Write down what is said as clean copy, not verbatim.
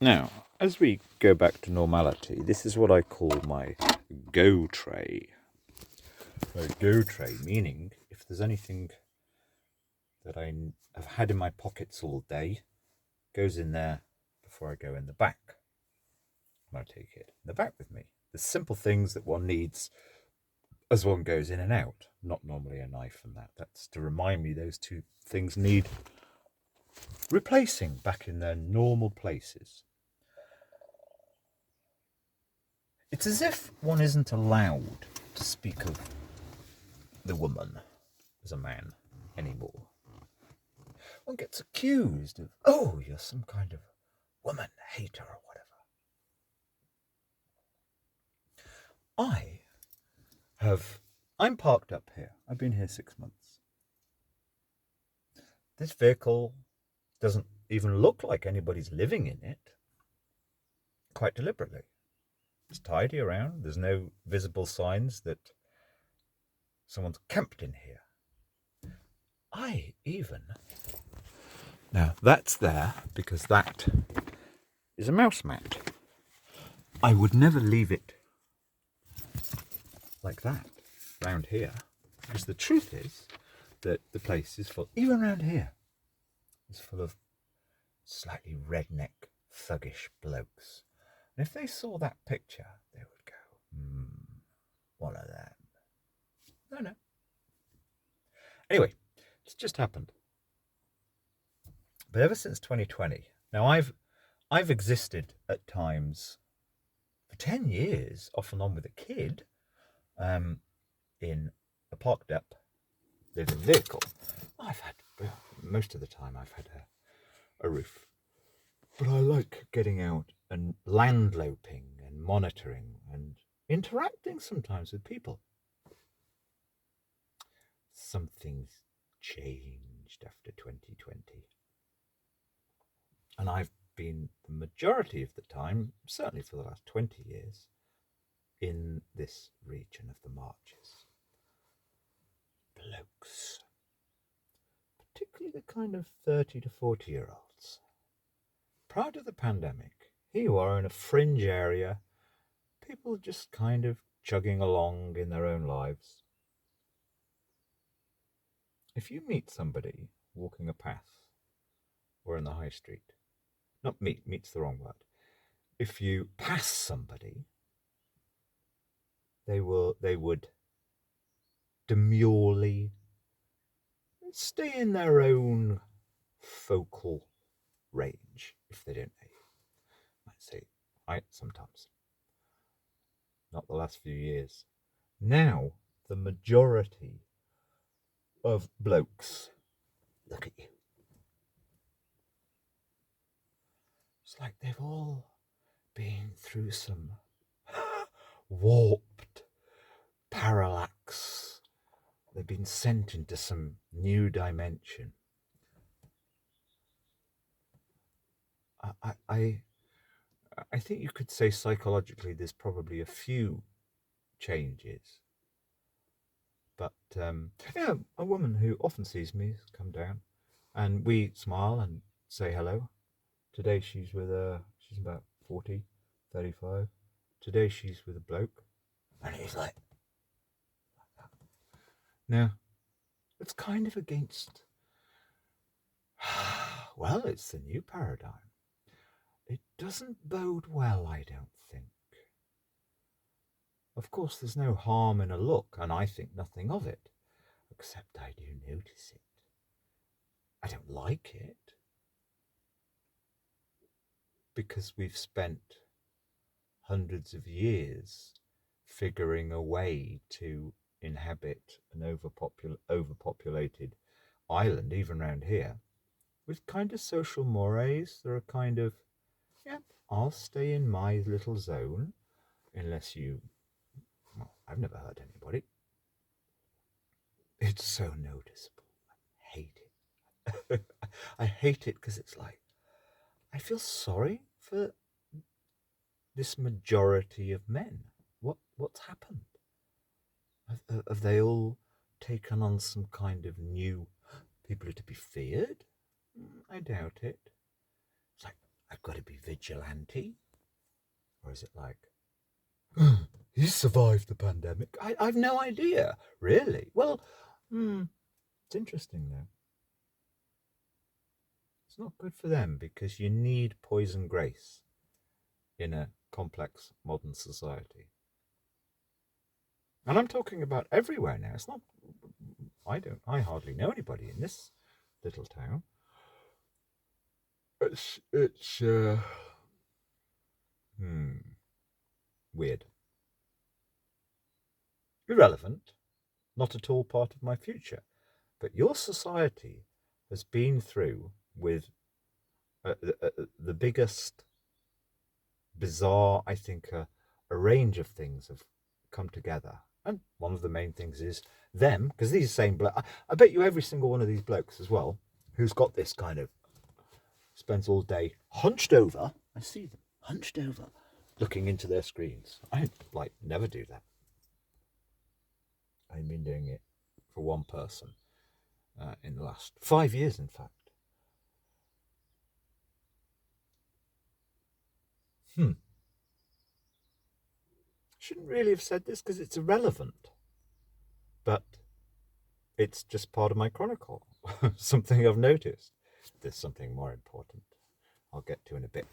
Now, as we go back to normality, this is what I call my go tray. My go tray, meaning if there's anything that I have had in my pockets all day, goes in there before I go in the back. And I take it in the back with me. The simple things that one needs as one goes in and out, not normally a knife and that. That's to remind me those two things need replacing back in their normal places. It's as if one isn't allowed to speak of the woman as a man anymore. One gets accused of, oh, you're some kind of woman hater or whatever. I'm parked up here. I've been here 6 months. This vehicle doesn't even look like anybody's living in it, quite deliberately. It's tidy around. There's no visible signs that someone's camped in here. Now, that's there because that is a mouse mat. I would never leave it like that round here, because the truth is that the place is full, even around here, is full of slightly redneck, thuggish blokes. And if they saw that picture, they would go, one of them. No. Anyway, it's just happened. But ever since 2020, now I've existed at times for 10 years, off and on with a kid, in a parked up living vehicle. Most of the time I've had a roof. But I like getting out and landloping and monitoring and interacting sometimes with people. Something's changed after 2020. And I've been the majority of the time, certainly for the last 20 years, in this region of the Marches. Blokes. Particularly the kind of 30 to 40-year-olds. Prior to the pandemic, here you are in a fringe area, people just kind of chugging along in their own lives. If you meet somebody walking a path or in the high street, not meet's the wrong word. If you pass somebody, they would demurely stay in their own focal range if they don't know you. Might say, sometimes. Not the last few years. Now, the majority of blokes look at you. It's like they've all been through some warped parallax. They've been sent into some new dimension. I think you could say psychologically there's probably a few changes. But a woman who often sees me has come down and we smile and say hello. Today she's she's about 40, 35. Today she's with a bloke. And he's like that. Now, it's kind of against, well, it's the new paradigm. It doesn't bode well, I don't think. Of course, there's no harm in a look, and I think nothing of it, except I do notice it. I don't like it, because we've spent hundreds of years figuring a way to inhabit an overpopulated island, even around here, with kind of social mores. There are kind of, I'll stay in my little zone unless you, well, I've never hurt anybody. It's so noticeable. I hate it. I hate it because it's like, I feel sorry for this majority of men. What's happened? Have they all taken on some kind of new people to be feared? I doubt it. It's like, I've got to be vigilante? Or is it like, he survived the pandemic? I've no idea, really. Well, it's interesting though. It's not good for them because you need poison grace in a complex modern society. And I'm talking about everywhere now. It's not, I hardly know anybody in this little town. It's weird. Irrelevant, not at all part of my future. But your society has been through with the biggest bizarre, I think, a range of things have come together. And one of the main things is them, because these same blokes, I bet you every single one of these blokes as well, who's got this kind of, spends all day hunched over, I see them, hunched over, looking into their screens. I, like, never do that. I've been doing it for one person in the last 5 years, in fact. Shouldn't really have said this because it's irrelevant. But it's just part of my chronicle. Something I've noticed. There's something more important I'll get to in a bit.